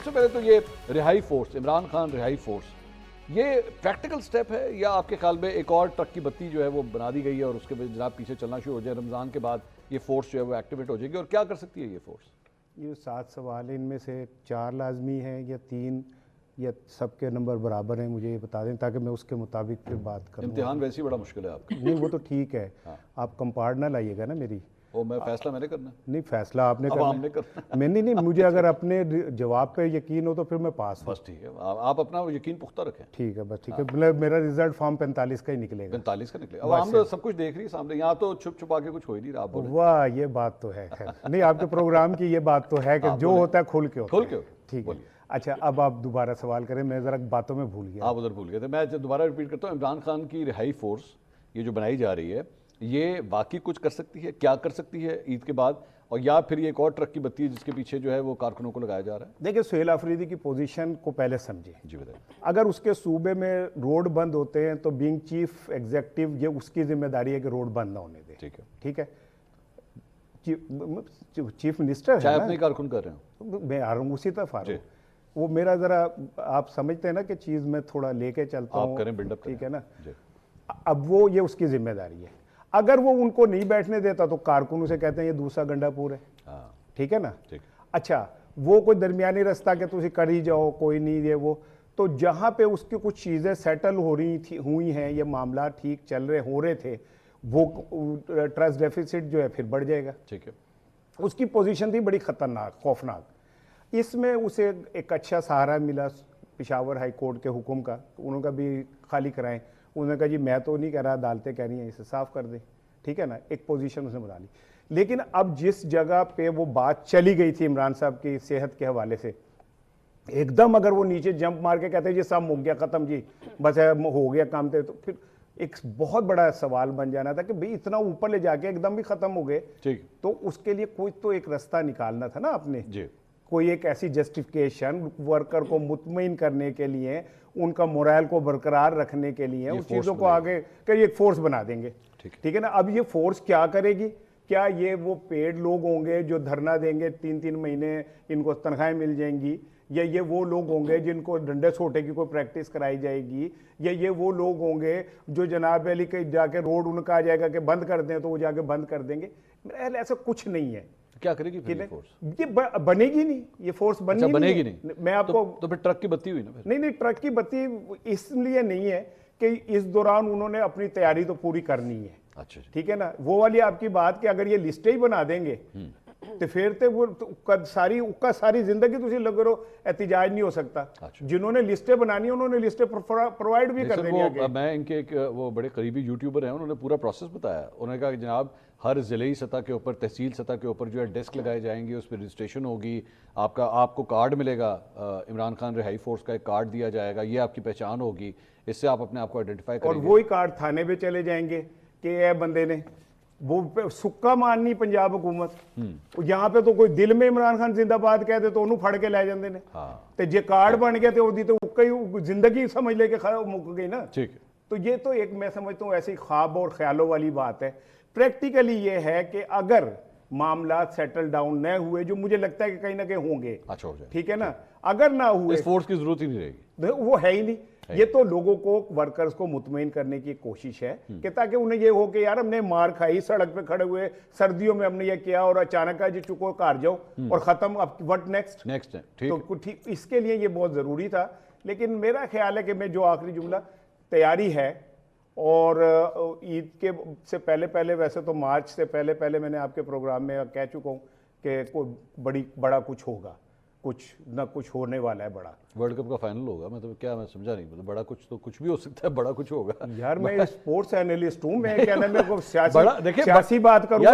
سب سے پہلے تو یہ رہائی فورس، عمران خان رہائی فورس، یہ پریکٹیکل سٹیپ ہے یا آپ کے خیال میں ایک اور ٹرک کی بتی جو ہے وہ بنا دی گئی ہے اور اس کے بعد جناب پیچھے چلنا شروع ہو جائے، رمضان کے بعد یہ فورس جو ہے وہ ایکٹیویٹ ہو جائے گی، اور کیا کر سکتی ہے یہ فورس؟ یہ 7 سوال ہیں، ان میں سے 4 لازمی ہیں یا 3 یا سب کے نمبر برابر ہیں؟ مجھے یہ بتا دیں تاکہ میں اس کے مطابق پھر بات کروں۔ امتحان ویسے ہی بڑا مشکل ہے آپ کا۔ نہیں وہ تو ٹھیک ہے، آپ کمپارٹ نہ لائیے گا نا میری۔ وہ میں فیصلہ میں نے کرنا ہے، نہیں فیصلہ آپ نے عوام نے کرنا کرنا۔ میں نہیں، مجھے اگر اپنے جواب پہ یقین ہو تو پھر میں پاس ہوں۔ بس ٹھیک ہے، آپ اپنا یقین پختہ رکھیں۔ ٹھیک ہے، بس ٹھیک ہے، میرا رزلٹ فارم 45 کا ہی نکلے گا۔ 45 کا نکلے، عوام تو سب کچھ دیکھ رہی ہے سامنے، یہاں تو چھپ چھپا کے کچھ ہو ہی نہیں رہا۔ واہ، یہ بات تو ہے، نہیں آپ کے پروگرام کی یہ بات تو ہے کہ جو ہوتا ہے کھل کے ہوتا ہے۔ کھل کے ٹھیک ہے، اچھا اب آپ دوبارہ سوال کریں، میں ذرا باتوں میں بھول گیا۔ آپ ادھر بھول گئے تھے، میں دوبارہ ریپیٹ کرتا ہوں۔ عمران خان کی رہائی فورس یہ جو بنائی جا رہی ہے، یہ واقعی کچھ کر سکتی ہے؟ کیا کر سکتی ہے عید کے بعد؟ اور یا پھر یہ ایک اور ٹرک کی بتی ہے جس کے پیچھے جو ہے وہ کارکنوں کو لگایا جا رہا ہے؟ دیکھیں سہیل آفریدی کی پوزیشن کو پہلے سمجھیں۔ جی بتائیں۔ اگر اس کے صوبے میں روڈ بند ہوتے ہیں تو بینگ چیف ایگزیکٹو یہ اس کی ذمہ داری ہے کہ روڈ بند نہ ہونے دے۔ ٹھیک ہے، ٹھیک ہے، چیف منسٹر چاہے ہے نا، اپنے کارکن کر رہے ہوں۔ میں آ رہا ہوں اسی طرف آ رہا ہوں۔ وہ میرا ذرا آپ سمجھتے ہیں نا کہ چیز میں تھوڑا لے کے چلتا ہوں، آپ کریں بلڈ اپ، ٹھیک ہے نا۔ جی اب وہ یہ اس کی ذمہ داری ہے، اگر وہ ان کو نہیں بیٹھنے دیتا تو کارکن اسے کہتے ہیں یہ دوسرا گنڈا پور ہے۔ ٹھیک ہے نا۔ اچھا وہ کوئی درمیانی رستہ کہ تسی کر ہی جاؤ، کوئی نہیں یہ وہ، تو جہاں پہ اس کی کچھ چیزیں سیٹل ہوئی ہیں، یہ معاملات ٹھیک چل رہے ہو رہے تھے، وہ ٹرسٹ ڈیفیسٹ جو ہے پھر بڑھ جائے گا۔ ٹھیک ہے، اس کی پوزیشن تھی بڑی خطرناک، خوفناک۔ اس میں اسے ایک اچھا سہارا ملا پشاور ہائی کورٹ کے حکم کا، انہوں کا بھی خالی کرائیں۔ انہوں نے کہا جی میں تو نہیں کہہ رہا، عدالتیں کہہ رہی ہیں اسے صاف کر دیں۔ ٹھیک ہے نا، ایک پوزیشن اس نے بنا لی۔ لیکن اب جس جگہ پہ وہ بات چلی گئی تھی عمران صاحب کی صحت کے حوالے سے، ایک دم اگر وہ نیچے جمپ مار کے کہتے ہیں جی سب مک گیا، ختم جی بس ہو گیا کام، تو پھر ایک بہت بڑا سوال بن جانا تھا کہ بھئی اتنا اوپر لے جا کے ایک دم بھی ختم ہو گئے، تو اس کے لیے کوئی تو ایک رستہ نکالنا تھا نا آپ نے، کوئی ایک ایسی جسٹیفیکیشن ورکر کو مطمئن کرنے کے لیے، ان کا مورائل کو برقرار رکھنے کے لیے، اس چیزوں کو آگے کہ یہ ایک فورس بنا دیں گے۔ ٹھیک ہے نا۔ اب یہ فورس کیا کرے گی؟ کیا یہ وہ پیڈ لوگ ہوں گے جو دھرنا دیں گے 3 مہینے ان کو تنخواہیں مل جائیں گی، یا یہ وہ لوگ ہوں گے جن کو ڈنڈے سوٹے کی کوئی پریکٹس کرائی جائے گی، یا یہ وہ لوگ ہوں گے جو جناب علی کے جا کے روڈ ان کا آ جائے گا کہ بند کر دیں تو وہ جا کے بند کر دیں گے؟ ایسا کچھ نہیں ہے۔ کیا کرے گی پھر یہ فورس؟ یہ بنے گی نہیں، یہ فورس بنے گی نہیں۔ میں آپ کو تو پھر ٹرک کی بتی ہوئی نا؟ نہیں، ٹرک کی بتی اس لیے نہیں ہے کہ اس دوران انہوں نے اپنی تیاری تو پوری کرنی ہے۔ اچھا ٹھیک ہے نا، وہ والی آپ کی بات کہ اگر یہ لسٹیں ہی بنا دیں گے تو پھر تے وہ ساری زندگی تسی لگ رہو احتجاج نہیں ہو سکتا۔ جنہوں نے لسٹیں بنانی انہوں نے لسٹیں پرووائڈ بھی کر دینی ہے۔ میں ان کے ایک وہ بڑے قریبی یوٹیوبر ہیں، انہوں نے پورا پروسیس بتایا۔ انہوں نے کہا کہ جناب ہر ضلعی سطح کے اوپر، تحصیل سطح کے اوپر جو ہے ڈیسک لگائے جائیں گے، اس پہ رجسٹریشن ہوگی، آپ کو کارڈ ملے گا، عمران خان رہائی فورس کا ایک کارڈ دیا جائے گا، یہ آپ کی پہچان ہوگی، اس سے آپ اپنے آپ کو آئیڈینٹیفائی کریں گے۔ اور وہی کارڈ تھانے پہ چلے جائیں گے کہ اے بندے نے وہ سکا ماننی پنجاب حکومت، یہاں پہ تو کوئی دل میں عمران خان زندہ باد کہتے تو انہوں پھڑ کے لے جاندے نے، تو جے کارڈ بن گیا تو وہ تو زندگی سمجھ لے کے مک گئی نا۔ تو یہ تو ایک میں سمجھتا ہوں ایسی خواب اور خیالوں والی بات ہے۔ پریکٹیکلی یہ ہے کہ اگر معاملات سیٹل ڈاؤن نہ ہوئے، جو مجھے لگتا ہے کہ کہیں نہ کہیں ہوں گے، ٹھیک ہے نا، اگر نہ ہوئے اس فورس کی ضرورت ہی نہیں رہے گی، وہ ہے ہی نہیں۔ یہ تو لوگوں کو، ورکرز کو مطمئن کرنے کی کوشش ہے کہ تاکہ انہیں یہ ہو کہ یار ہم نے مار کھائی، سڑک پہ کھڑے ہوئے سردیوں میں ہم نے یہ کیا اور اچانک جی چکو کار جاؤ اور ختم، اب وٹ نیکسٹ۔ تو اس کے لیے یہ بہت ضروری تھا۔ لیکن میرا خیال ہے کہ میں جو آخری جملہ تیاری ہے، اور عید کے سے پہلے ویسے تو مارچ سے پہلے میں نے آپ کے پروگرام میں کہہ چکا ہوں کہ کوئی بڑا کچھ ہوگا، کچھ نہ کچھ ہونے والا ہے بڑا۔ ورلڈ کپ کا فائنل ہوگا، مطلب کیا، میں سمجھا نہیں، مطلب بڑا کچھ تو کچھ بھی ہو سکتا ہے، بڑا کچھ ہوگا۔ یار میں اسپورٹس اینالسٹ ہوں، میں کہنا میں کو سیاسی بات کروں گا۔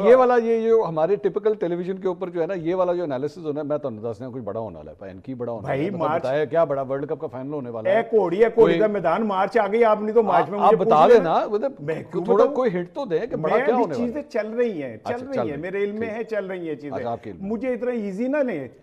یہ والا یہ جو ہمارے ٹپیکل ٹیلی ویژن کے اوپر جو ہے نا، یہ والا جو انالیسس ہونا ہے، میں تو دسنا کچھ بڑا ہونے والا ہے، ان کی بڑا ہونا ہے۔ بھائی بتایا کیا بڑا ورلڈ کپ کا فائنل ہونے والا ہے؟ کوڑی کا میدان مارچ آ گئی، آپ نے تو مارچ میں آپ بتا دینا، تھوڑا کوئی ہنٹ تو دیں کہ بڑا کیا ہونے والا ہے۔ چیزیں چل رہی ہیں، میرے علم میں ہے چل رہی ہیں چیزیں، مجھے اتنا ایزی نہ لیں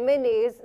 MNAs,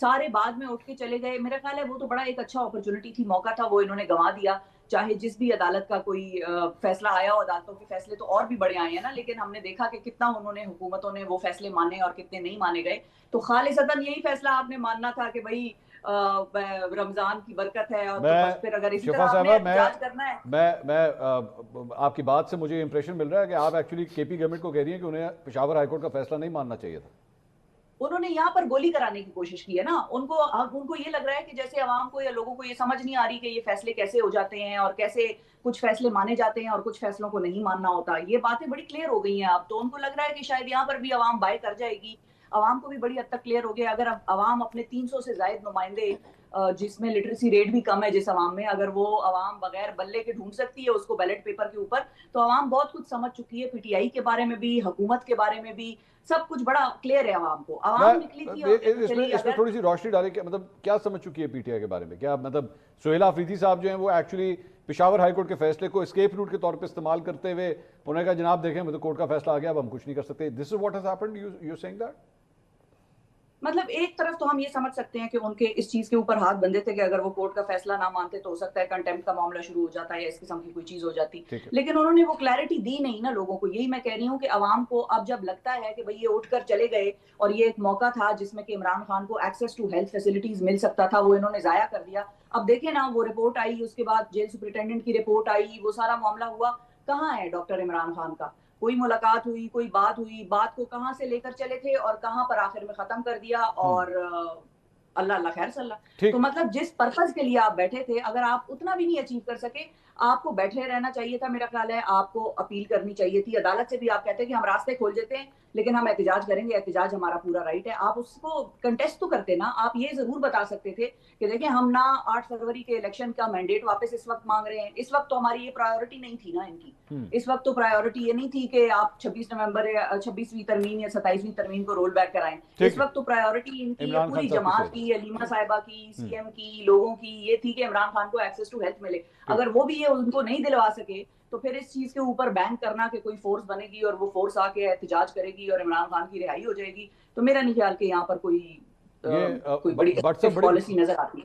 سارے بعد میں اٹھ کے چلے گئے. میرا خیال ہے وہ تو بڑا ایک اچھا اپرچونٹی تھی, موقع تھا, وہ انہوں نے گنوا دیا. چاہے جس بھی عدالت کا کوئی فیصلہ آیا ہو, عدالتوں کے فیصلے تو اور بھی بڑے آئے ہیں نا, لیکن ہم نے دیکھا کہ کتنا انہوں نے, حکومتوں نے وہ فیصلے مانے اور کتنے نہیں مانے گئے. تو خالصتاً یہی فیصلہ آپ نے ماننا تھا کہ بھائی رمضان کی برکت ہے, اور بس پھر اگر اسی طرح آپ نے احتجاج کرنا ہے. میں آپ کی بات سے مجھے امپریشن مل رہا ہے کہ آپ ایکچولی کے پی گورنمنٹ کو کہہ رہی ہیں کہ انہیں پشاور ہائی کورٹ کا فیصلہ نہیں ماننا چاہیے تھا. انہوں نے یہاں پر گولی کرانے کی کوشش کی ہے نا. ان کو یہ لگ رہا ہے کہ جیسے عوام کو یا لوگوں کو یہ سمجھ نہیں آ رہی کہ یہ فیصلے کیسے ہو جاتے ہیں اور کیسے کچھ فیصلے مانے جاتے ہیں اور کچھ فیصلوں کو نہیں ماننا ہوتا. یہ باتیں بڑی کلیئر ہو گئی ہیں اب تو. ان کو لگ رہا ہے کہ شاید یہاں پر بھی عوام بائی کر جائے گی. عوام کو بھی بڑی حد تک کلیئر ہو گیا. اگر عوام اپنے 300 سے زائد نمائندے, جس میں لٹریسی ریٹ بھی کم ہے جس عوام میں, اگر وہ عوام بغیر بلے کے ڈھونڈ سکتی ہے اس کو بیلٹ پیپر کے اوپر, تو عوام بہت کچھ سمجھ چکی ہے. پی ٹی آئی کے بارے میں بھی, حکومت کے بارے میں بھی, سب کچھ بڑا کلیئر ہے عوام کو. عوام نکلی تھی اس میں تھوڑی سی روشنی ڈالیں کہ مطلب کیا سمجھ چکی ہے پی ٹی آئی کے بارے میں. کیا مطلب سہیلا آفریدی صاحب جو ہیں وہ ایکچولی پشاور ہائی کورٹ کے فیصلے کو اسکیپ روٹ کے طور پہ استعمال کرتے ہوئے انہوں نے کہا جناب دیکھیں مطلب کورٹ کا فیصلہ آ گیا, اب ہم کچھ نہیں کر سکتے. This is what has happened, you seeing that. مطلب ایک طرف تو ہم یہ سمجھ سکتے ہیں کہ ان کے اس چیز کے اوپر ہاتھ بندھے تھے کہ اگر وہ کورٹ کا فیصلہ نہ مانتے تو ہو سکتا ہے کنٹیمپٹ کا معاملہ شروع ہو جاتا ہے یا اس قسم کی کوئی چیز ہو جاتی. لیکن انہوں نے وہ کلیئرٹی دی نہیں نا لوگوں کو. یہی میں کہہ رہی ہوں کہ عوام کو اب جب لگتا ہے کہ بھئی یہ اٹھ کر چلے گئے اور یہ ایک موقع تھا جس میں کہ عمران خان کو ایکسیس ٹو ہیلتھ فیسلٹیز مل سکتا تھا, وہ انہوں نے ضائع کر دیا. اب دیکھیں نا, وہ رپورٹ آئی, اس کے بعد جیل سپرنٹینڈنٹ کی رپورٹ آئی, وہ سارا معاملہ ہوا. کہاں ہے ڈاکٹر عمران خان کا کوئی ملاقات ہوئی, کوئی بات ہوئی, بات کو کہاں سے لے کر چلے تھے اور کہاں پر آخر میں ختم کر دیا, اور اللہ اللہ خیر صلی اللہ. تو مطلب جس پرپز کے لیے آپ بیٹھے تھے, اگر آپ اتنا بھی نہیں اچیو کر سکے, آپ کو بیٹھے رہنا چاہیے تھا. میرا خیال ہے آپ کو اپیل کرنی چاہیے تھی عدالت سے بھی. آپ کہتے ہیں کہ ہم راستے کھول دیتے ہیں لیکن ہم احتجاج کریں گے, احتجاج ہمارا پورا رائٹ ہے. آپ اس کو کنٹیسٹ تو کرتے نا. آپ یہ ضرور بتا سکتے تھے کہ دیکھیں ہم نہ 8 فروری کے الیکشن کا مینڈیٹ واپس اس وقت مانگ رہے ہیں. اس وقت تو ہماری یہ پرائیورٹی نہیں تھی نا ان کی. اس وقت تو پرائیورٹی یہ نہیں تھی کہ آپ 26 نومبر 26ویں ترمیم یا 27ویں ترمیم کو رول بیک کرائیں. اس وقت تو پرائیورٹی ان کی پوری جماعت کی, علیمہ صاحبہ کی, سی ایم کی, لوگوں کی یہ تھی کہ عمران خان کو ایکسیس ٹو ہیلتھ ملے. اگر وہ بھی یہ ان کو نہیں دلوا سکے تو پھر اس چیز کے اوپر بینک کرنا کہ کوئی فورس بنے گی اور وہ فورس آ کے احتجاج کرے گی اور عمران خان کی رہائی ہو جائے گی, تو میرا نہیں خیال کہ یہاں پر کوئی بڑی پالیسی نظر آتی ہے.